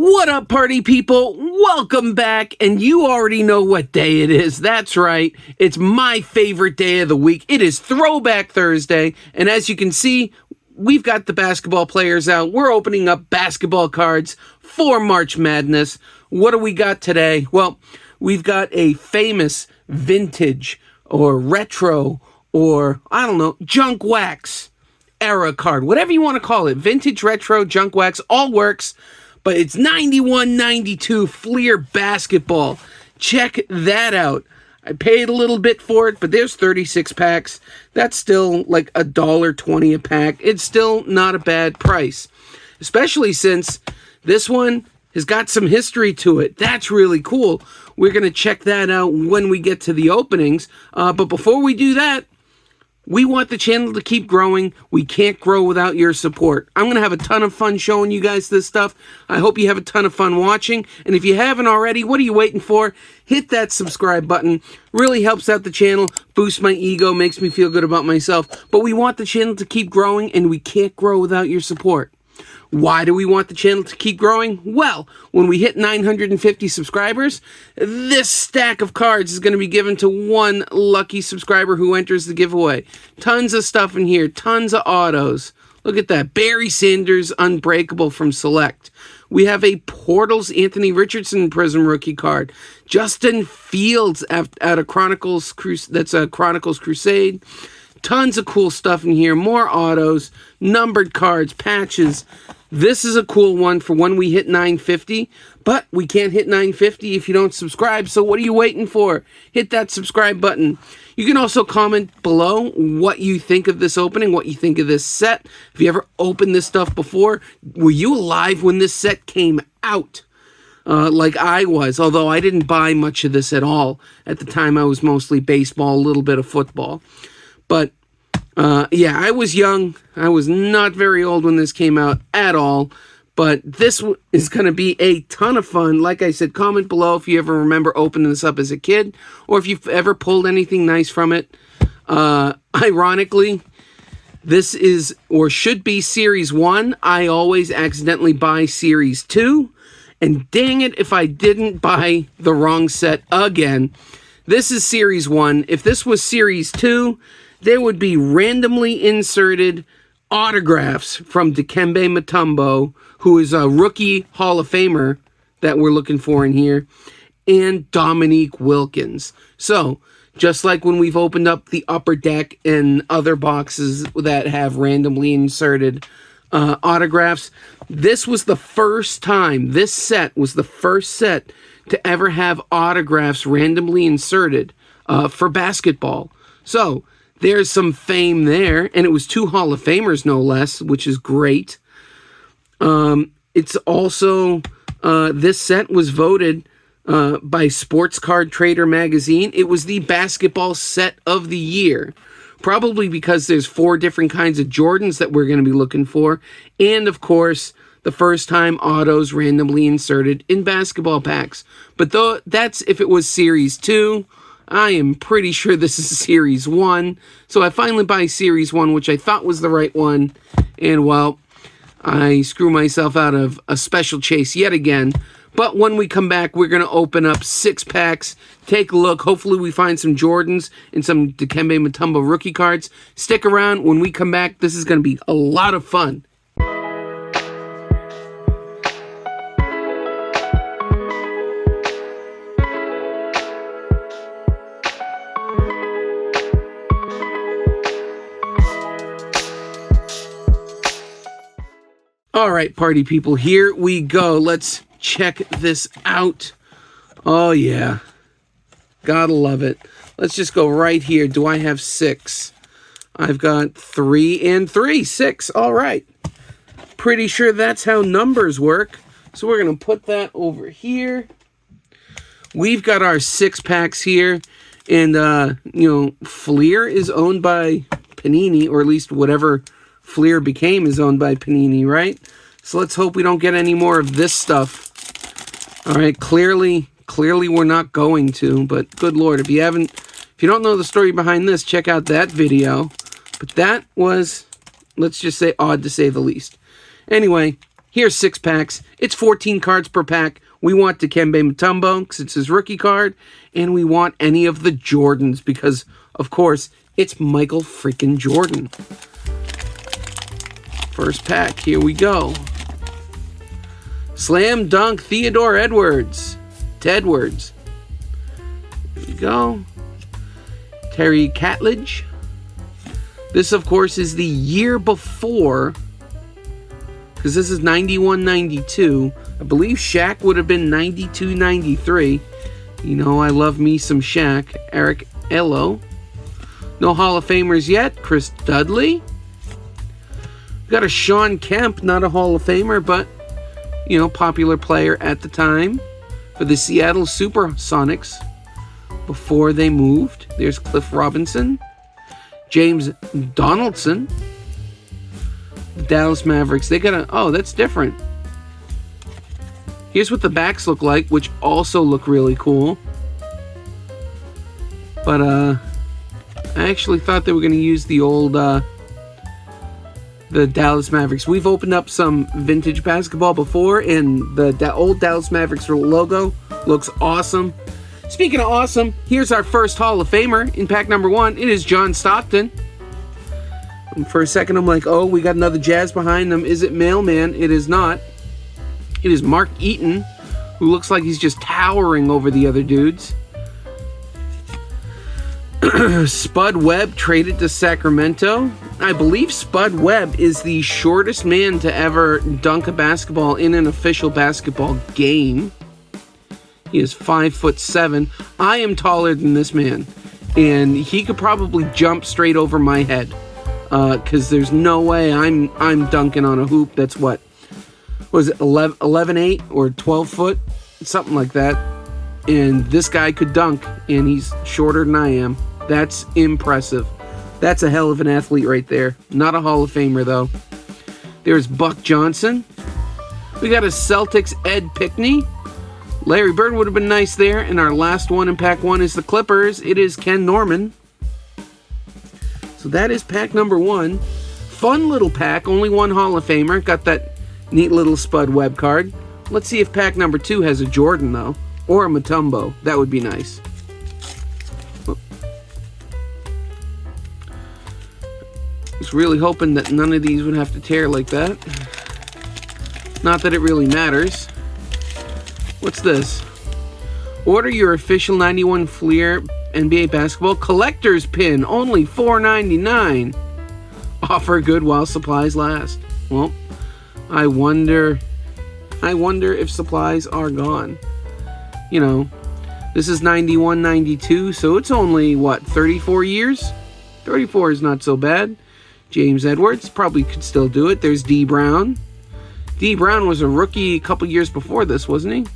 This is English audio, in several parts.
What up, party people? Welcome back, and you already know what day it is. That's right, it's my favorite day of the week. It is Throwback Thursday, and as you can see, we've got the basketball players out. We're opening up basketball cards for March Madness. What do we got today? Well, we've got a famous vintage or retro or, I don't know, junk wax era card. Whatever you want to call it. Vintage, retro, junk wax, all works. But it's 91-92 Fleer basketball. Check that out. I paid a little bit for it, but there's 36 packs. That's still like $1.20 a pack. It's still not a bad price, especially since this one has got some history to it. That's really cool. We're going to check that out when we get to the openings. But before we do that, we want the channel to keep growing. We can't grow without your support. I'm going to have a ton of fun showing you guys this stuff. I hope you have a ton of fun watching. And if you haven't already, what are you waiting for? Hit that subscribe button. Really helps out the channel, boosts my ego, makes me feel good about myself. But we want the channel to keep growing, and we can't grow without your support. Why do we want the channel to keep growing? Well, when we hit 950 subscribers, this stack of cards is going to be given to one lucky subscriber who enters the giveaway. Tons of stuff in here, tons of autos. Look at that. Barry Sanders Unbreakable from Select. We have a Portals Anthony Richardson Prism rookie card. Justin Fields at a Chronicles Crusade. Tons of cool stuff in here. More autos, numbered cards, patches. This is a cool one for when we hit 950, but we can't hit 950 if you don't subscribe, so what are you waiting for? Hit that subscribe button. You can also comment below what you think of this opening, what you think of this set. Have you ever opened this stuff before? Were you alive when this set came out? Like I was, although I didn't buy much of this at all. At the time, I was mostly baseball, a little bit of football. But yeah, I was young. I was not very old when this came out at all. But this is going to be a ton of fun. Like I said, comment below if you ever remember opening this up as a kid, or if you've ever pulled anything nice from it. Ironically, this is or should be Series 1. I always accidentally buy Series 2. And dang it if I didn't buy the wrong set again. This is Series 1. If this was Series 2... there would be randomly inserted autographs from Dikembe Mutombo, who is a rookie Hall of Famer that we're looking for in here, and Dominique Wilkins. So, just like when we've opened up the upper deck and other boxes that have randomly inserted autographs, this was the first time, this set was the first set to ever have autographs randomly inserted for basketball. So, there's some fame there, and it was 2 Hall of Famers, no less, which is great. It's also, this set was voted by Sports Card Trader magazine. It was the basketball set of the year, probably because there's 4 different kinds of Jordans that we're going to be looking for, and, of course, the first time autos randomly inserted in basketball packs. But though that's if it was Series 2, I am pretty sure this is Series 1. So I finally buy Series 1, which I thought was the right one. And, well, I screw myself out of a special chase yet again. But when we come back, we're going to open up 6 packs. Take a look. Hopefully we find some Jordans and some Dikembe Mutombo rookie cards. Stick around. When we come back, this is going to be a lot of fun. All right, party people, here we go. Let's check this out. Oh, yeah. Gotta love it. Let's just go right here. Do I have 6? I've got 3 and 3. 6. All right. Pretty sure that's how numbers work. So we're going to put that over here. We've got our 6 packs here. And, you know, Fleer is owned by Panini, or at least whatever Fleer became is owned by Panini, right? So let's hope we don't get any more of this stuff. All right, clearly we're not going to, but good Lord, if you don't know the story behind this, check out that video. But that was, let's just say, odd to say the least. Anyway, Here's 6 packs. It's 14 cards per pack. We want Dikembe Mutombo because it's his rookie card. And we want any of the Jordans because, of course, it's Michael freaking Jordan. First pack. Here we go. Slam Dunk Theodore Edwards. Tedwards. There we go. Terry Catledge. This, of course, is the year before, because this is 91-92. I believe Shaq would have been 92-93. You know, I love me some Shaq. Eric Elo. No Hall of Famers yet. Chris Dudley. We got a Sean Kemp, not a Hall of Famer, but, you know, popular player at the time for the Seattle Supersonics before they moved. There's Cliff Robinson. James Donaldson. The Dallas Mavericks. They got a... Oh, that's different. Here's what the backs look like, which also look really cool. But, I actually thought they were going to use the old, the Dallas Mavericks. We've opened up some vintage basketball before, and the old Dallas Mavericks logo looks awesome. Speaking of awesome, here's our first Hall of Famer in pack number 1. It is John Stockton. And for a second, I'm like, oh, we got another Jazz behind them. Is it Mailman? It is not. It is Mark Eaton, who looks like he's just towering over the other dudes. Spud Webb traded to Sacramento. I believe Spud Webb is the shortest man to ever dunk a basketball in an official basketball game. He is 5'7". I am taller than this man, and he could probably jump straight over my head. Because there's no way I'm dunking on a hoop that's what was it 11'8" or 12 foot, something like that. And this guy could dunk, and he's shorter than I am. That's impressive. That's a hell of an athlete right there. Not a Hall of Famer though. There's Buck Johnson. We got a Celtics Ed Pickney. Larry Bird would have been nice there. And our last one in pack 1 is the Clippers. It is Ken Norman. So that is pack number 1. Fun little pack. Only one Hall of Famer. Got that neat little Spud Webb card. Let's see if pack number 2 has a Jordan, though. Or a Mutombo. That would be nice. I was really hoping that none of these would have to tear like that. Not that it really matters. What's this? Order your official 91 Fleer NBA basketball collector's pin. Only $4.99. Offer good while supplies last. Well, I wonder if supplies are gone. You know, this is 91, 92, so it's only, what, 34 years? 34 is not so bad. James Edwards probably could still do it. There's D. Brown. D. Brown was a rookie a couple years before this, wasn't he?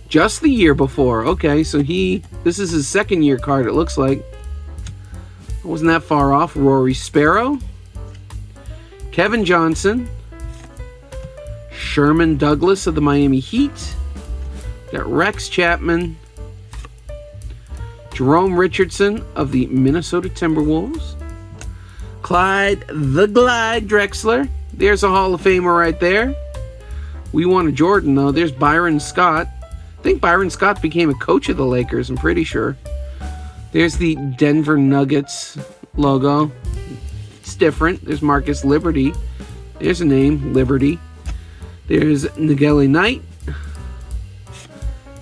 Just the year before. Okay, so this is his second year card, it looks like. Wasn't that far off. Rory Sparrow. Kevin Johnson. Sherman Douglas of the Miami Heat. Got Rex Chapman. Jerome Richardson of the Minnesota Timberwolves. Clyde the Glide Drexler. There's a Hall of Famer right there. We want a Jordan, though. There's Byron Scott. I think Byron Scott became a coach of the Lakers, I'm pretty sure. There's the Denver Nuggets logo. It's different. There's Marcus Liberty. There's a name, Liberty. There's Nageli Knight.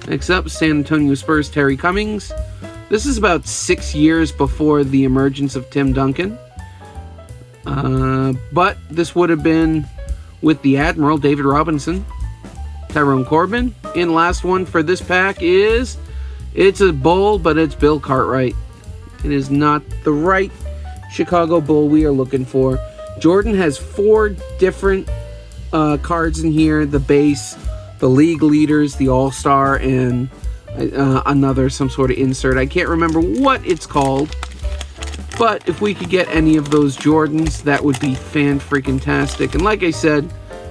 Next up, San Antonio Spurs, Terry Cummings. This is about 6 years before the emergence of Tim Duncan. But this would have been with the Admiral, David Robinson. Tyrone Corbin. And last one for this pack is... It's a Bull, but it's Bill Cartwright. It is not the right Chicago Bull we are looking for. Jordan has 4 different cards in here. The base, the league leaders, the all-star, and another, some sort of insert. I can't remember what it's called. But if we could get any of those Jordans, that would be fan-freaking-tastic. And like I said,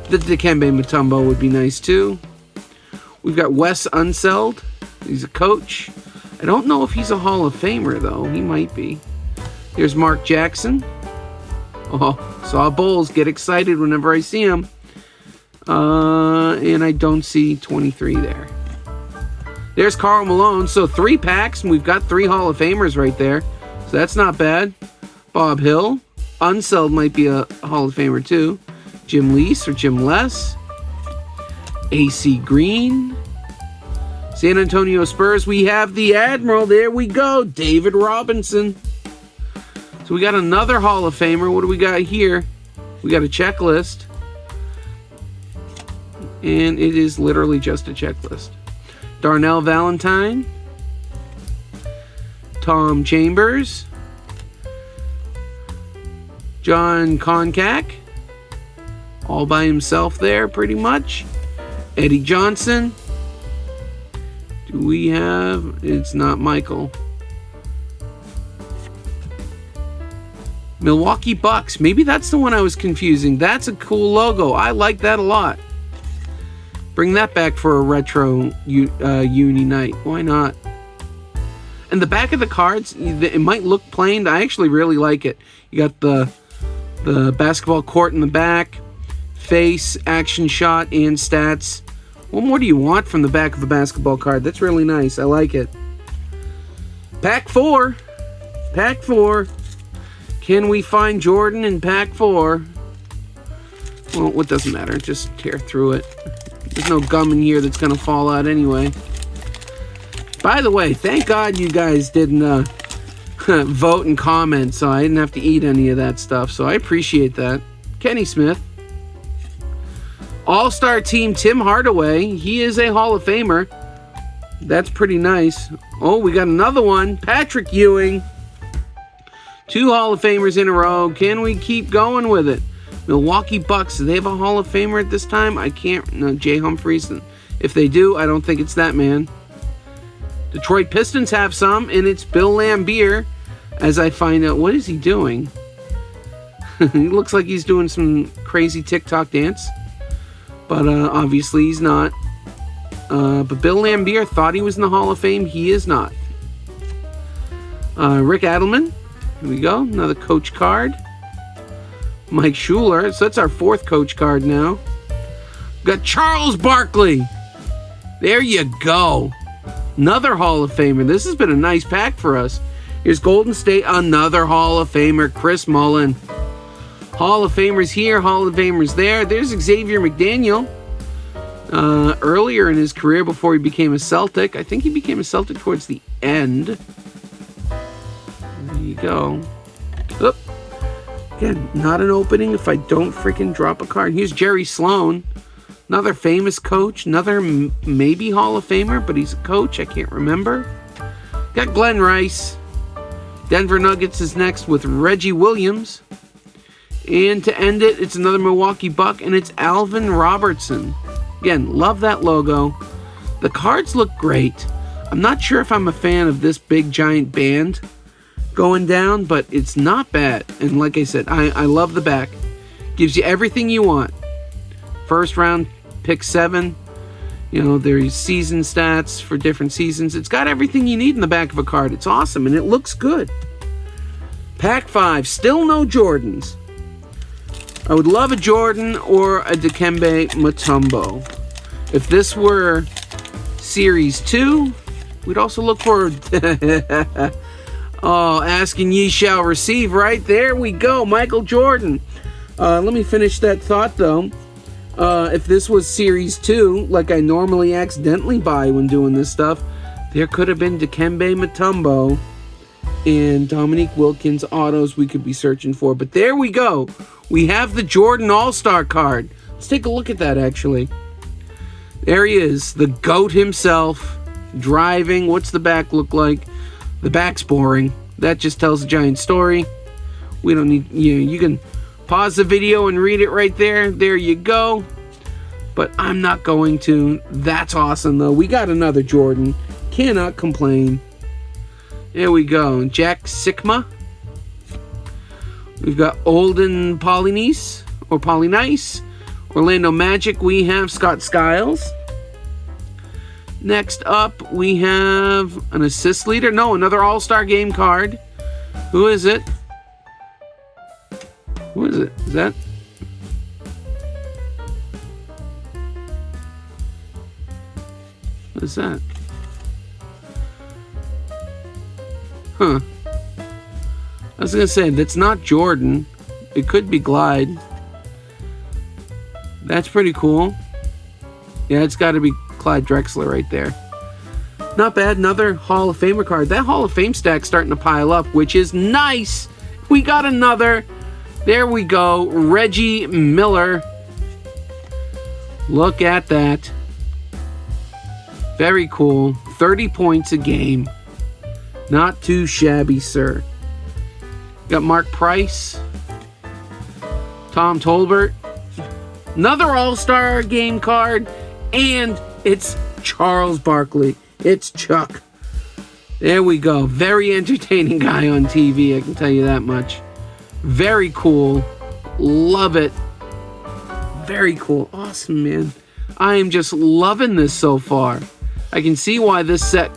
the Dikembe Mutombo would be nice too. We've got Wes Unseld. He's a coach. I don't know if he's a Hall of Famer, though. He might be. There's Mark Jackson. Oh, saw Bulls. Get excited whenever I see them. And I don't see 23 there. There's Karl Malone. So 3 packs, and we've got 3 Hall of Famers right there. So that's not bad. Bob Hill. Unseld might be a Hall of Famer too. Jim Lease or Jim Less. AC Green. San Antonio Spurs. We have the Admiral. There we go. David Robinson. So we got another Hall of Famer. What do we got here? We got a checklist. And it is literally just a checklist. Darnell Valentine. Tom Chambers. John Koncak. All by himself there, pretty much. Eddie Johnson. Do we have... It's not Michael. Milwaukee Bucks. Maybe that's the one I was confusing. That's a cool logo. I like that a lot. Bring that back for a retro uni night. Why not? And the back of the cards, it might look plain. I actually really like it. You got the basketball court in the back, face, action shot, and stats. What more do you want from the back of a basketball card? That's really nice. I like it. Pack 4. Pack 4. Can we find Jordan in Pack 4? Well, it doesn't matter. Just tear through it. There's no gum in here that's going to fall out anyway. By the way, thank God you guys didn't vote and comment, so I didn't have to eat any of that stuff. So I appreciate that. Kenny Smith. All-Star team Tim Hardaway. He is a Hall of Famer. That's pretty nice. Oh, we got another one. Patrick Ewing. 2 Hall of Famers in a row. Can we keep going with it? Milwaukee Bucks. Do they have a Hall of Famer at this time? I can't. No, Jay Humphries. If they do, I don't think it's that man. Detroit Pistons have some, and it's Bill Laimbeer. As I find out, what is he doing? He looks like he's doing some crazy TikTok dance. But obviously he's not. But Bill Laimbeer thought he was in the Hall of Fame. He is not. Rick Adelman. Here we go. Another coach card. Mike Schuler. So that's our 4th coach card now. Got Charles Barkley. There you go. Another Hall of Famer. This has been a nice pack for us. Here's Golden State. Another Hall of Famer. Chris Mullin. Hall of Famers here. Hall of Famers there. There's Xavier McDaniel. Earlier in his career before he became a Celtic. I think he became a Celtic towards the end. There you go. Oop. Again, not an opening if I don't freaking drop a card. Here's Jerry Sloan. Another famous coach. Another maybe Hall of Famer, but he's a coach. I can't remember. Got Glenn Rice. Denver Nuggets is next with Reggie Williams. And to end it, it's another Milwaukee Buck, and it's Alvin Robertson. Again, love that logo. The cards look great. I'm not sure if I'm a fan of this big giant band going down, but it's not bad. And like I said, I love the back. Gives you everything you want. First round, pick 7. You know, there's season stats for different seasons. It's got everything you need in the back of a card. It's awesome, and it looks good. Pack 5, still no Jordans. I would love a Jordan or a Dikembe Mutombo. If this were Series 2, we'd also look for... Oh, asking ye shall receive, right? There we go, Michael Jordan. Let me finish that thought, though. If this was Series 2, like I normally accidentally buy when doing this stuff, there could have been Dikembe Mutombo and Dominique Wilkins autos we could be searching for. But there we go. We have the Jordan All-Star card. Let's take a look at that, actually. There he is, the GOAT himself, driving. What's the back look like? The back's boring. That just tells a giant story. We don't need... You can pause the video and read it right there. There you go. But I'm not going to. That's awesome, though. We got another Jordan. Cannot complain. There we go. Jack Sikma. We've got Olden Polynice. Or Polynice. Orlando Magic. We have Scott Skiles. Next up, we have an assist leader. No, another All-Star Game card. Who is it? Who Is that? What is that? Huh. I was going to say, that's not Jordan. It could be Glide. That's pretty cool. Yeah, it's got to be Clyde Drexler right there. Not bad. Another Hall of Famer card. That Hall of Fame stack's starting to pile up, which is nice. We got another. There we go. Reggie Miller. Look at that. Very cool. 30 points a game. Not too shabby, sir. Got Mark Price. Tom Tolbert. Another All-Star game card. And it's Charles Barkley. It's Chuck. There we go. Very entertaining guy on TV, I can tell you that much. Very cool. Love it. Very cool. Awesome, man. I am just loving this so far. I can see why this set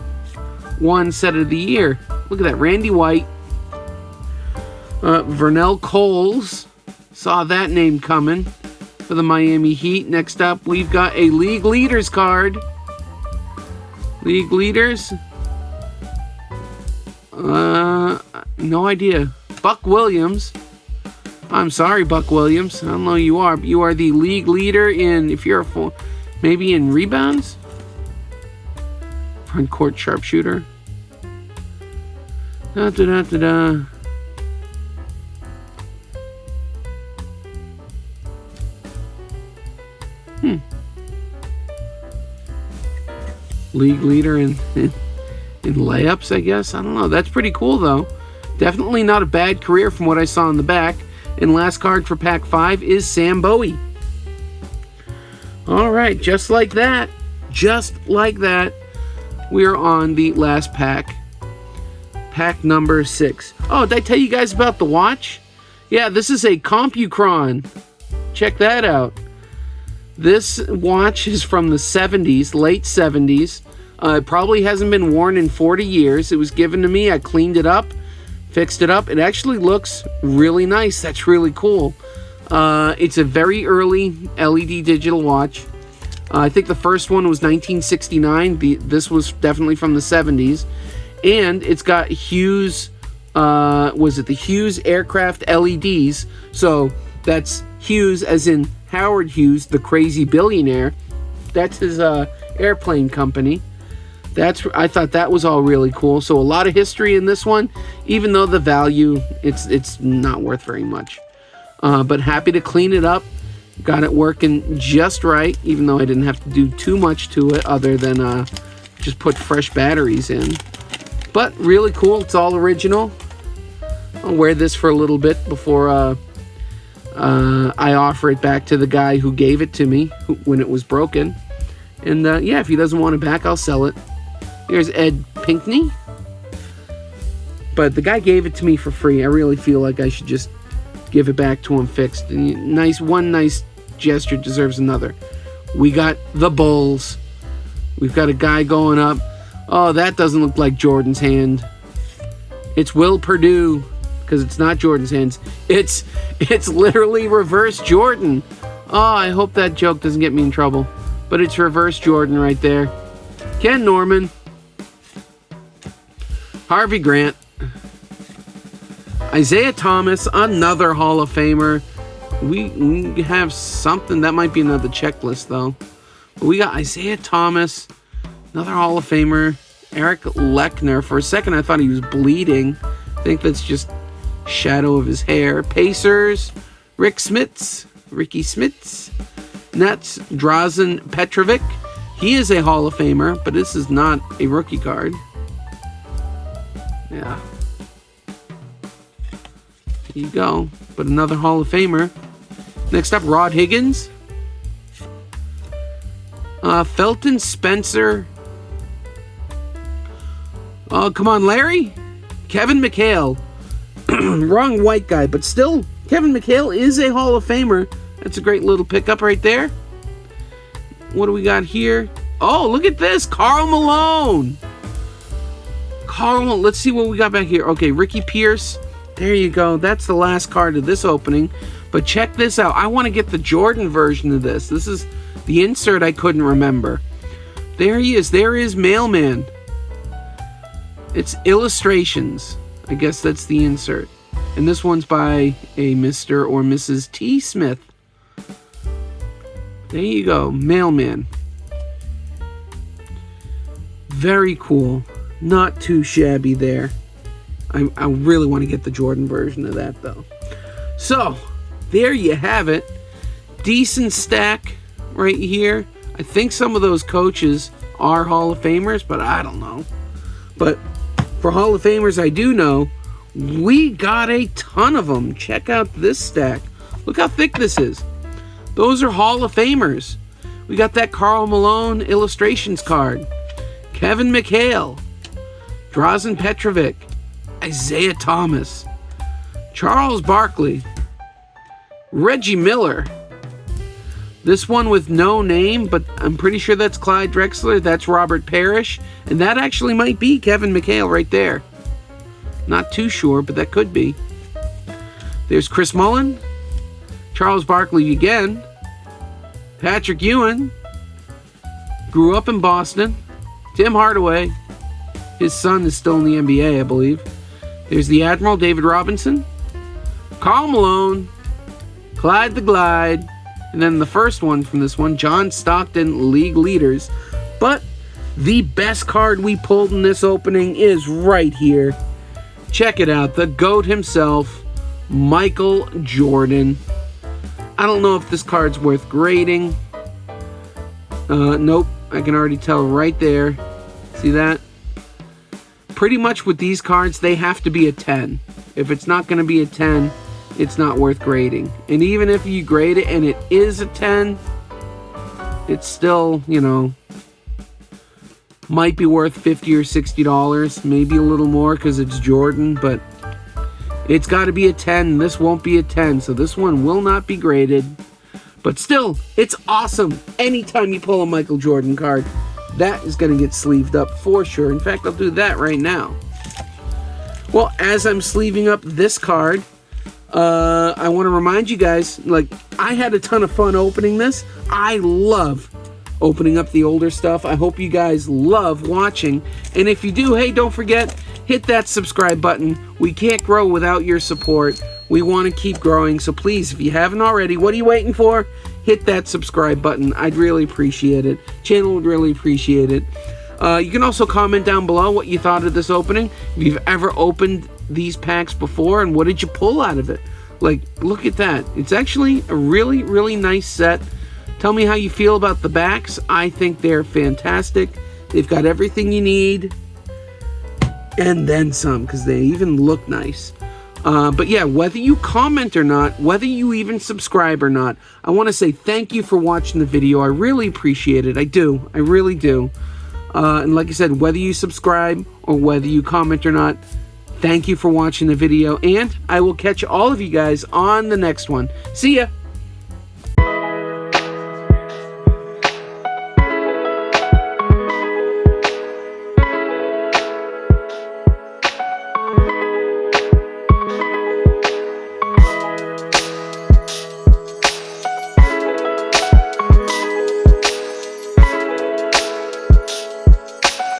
won set of the year. Look at that. Randy White. Vernell Coles. Saw that name coming for the Miami Heat. Next up, we've got a League Leaders card. League Leaders? No idea. Buck Williams. I'm sorry, Buck Williams. I don't know who you are, but you are the league leader in, if you're maybe in rebounds? Front court sharpshooter. Da-da-da-da-da. League leader in layups, I guess. I don't know. That's pretty cool, though. Definitely not a bad career from what I saw in the back. And last card for Pack 5 is Sam Bowie. All right, just like that. Just like that. We are on the last pack. Pack number 6. Oh, did I tell you guys about the watch? Yeah, this is a CompuCron. Check that out. This watch is from the 70s, late 70s. It probably hasn't been worn in 40 years. It was given to me. I cleaned it up, fixed it up. It actually looks really nice. That's really cool. It's a very early LED digital watch. I think the first one was 1969. This was definitely from the 70s. And it's got Hughes, was it the Hughes aircraft LEDs? So that's Hughes as in Howard Hughes, the crazy billionaire. That's his airplane company. I thought that was all really cool. So a lot of history in this one, even though the value, it's not worth very much. But happy to clean it up. Got it working just right, even though I didn't have to do too much to it other than just put fresh batteries in. But really cool. It's all original. I'll wear this for a little bit before I offer it back to the guy who gave it to me when it was broken. And yeah, if he doesn't want it back, I'll sell it. Here's Ed Pinkney. But the guy gave it to me for free. I really feel like I should just give it back to him fixed. And one nice gesture deserves another. We got the Bulls. We've got a guy going up. Oh, that doesn't look like Jordan's hand. It's Will Perdue, because it's not Jordan's hands. It's literally reverse Jordan. Oh, I hope that joke doesn't get me in trouble. But it's reverse Jordan right there. Ken Norman. Harvey Grant. Isaiah Thomas, another Hall of Famer. We have something. That might be another checklist, though. But we got Isaiah Thomas, another Hall of Famer. Eric Lechner. For a second, I thought he was bleeding. I think that's just shadow of his hair. Pacers, Ricky Smits. Nets, Drazen Petrovic. He is a Hall of Famer, but this is not a rookie card. Yeah. There you go. But another Hall of Famer. Next up, Rod Higgins. Felton Spencer. Oh, come on, Larry. Kevin McHale. Wrong white guy, but still, Kevin McHale is a Hall of Famer. That's a great little pickup right there. What do we got here? Oh, look at this. Karl Malone. Let's see what we got back here. Okay, Ricky Pierce. There you go. That's the last card of this opening. But check this out. I want to get the Jordan version of this. This is the insert I couldn't remember. There he is. There is Mailman. It's illustrations. I guess that's the insert. And this one's by a Mr. or Mrs. T. Smith. There you go. Mailman. Very cool. Not too shabby there. I really want to get the Jordan version of that, though. So, there you have it. Decent stack right here. I think some of those coaches are Hall of Famers, but I don't know. But for Hall of Famers I do know, we got a ton of them. Check out this stack. Look how thick this is. Those are Hall of Famers. We got that Karl Malone illustrations card. Kevin McHale. Drazen Petrovic. Isaiah Thomas. Charles Barkley. Reggie Miller. This one with no name, but I'm pretty sure that's Clyde Drexler. That's Robert Parrish. And that actually might be Kevin McHale right there. Not too sure, but that could be. There's Chris Mullin. Charles Barkley again. Patrick Ewing. Grew up in Boston. Tim Hardaway. His son is still in the NBA, I believe. There's the Admiral, David Robinson. Karl Malone. Clyde the Glide. And then the first one from this one, John Stockton, League Leaders. But the best card we pulled in this opening is right here. Check it out. The GOAT himself, Michael Jordan. I don't know if this card's worth grading. Nope. I can already tell right there. See that? Pretty much with these cards, they have to be a 10. If it's not going to be a 10, it's not worth grading. And even if you grade it and it is a 10, it's still, you know, might be worth $50 or $60, maybe a little more because it's Jordan, but it's got to be a 10. This won't be a 10, so this one will not be graded. But still, it's awesome. Anytime you pull a Michael Jordan card, that is going to get sleeved up for sure. In fact, I'll do that right now. Well, as I'm sleeving up this card, I want to remind you guys, like, I had a ton of fun opening this. I love opening up the older stuff. I hope you guys love watching. And if you do, hey, don't forget, hit that subscribe button. We can't grow without your support. We want to keep growing. So please, if you haven't already, what are you waiting for? Hit that subscribe button. I'd really appreciate it. Channel would really appreciate it. You can also comment down below what you thought of this opening. If you've ever opened these packs before and what did you pull out of it? Like, look at that. It's actually a really, really nice set. Tell me how you feel about the backs. I think they're fantastic. They've got everything you need. And then some, because they even look nice. But yeah, whether you comment or not, whether you even subscribe or not, I want to say thank you for watching the video. I really appreciate it. I do. I really do. And like I said, whether you subscribe or whether you comment or not, thank you for watching the video. And I will catch all of you guys on the next one. See ya.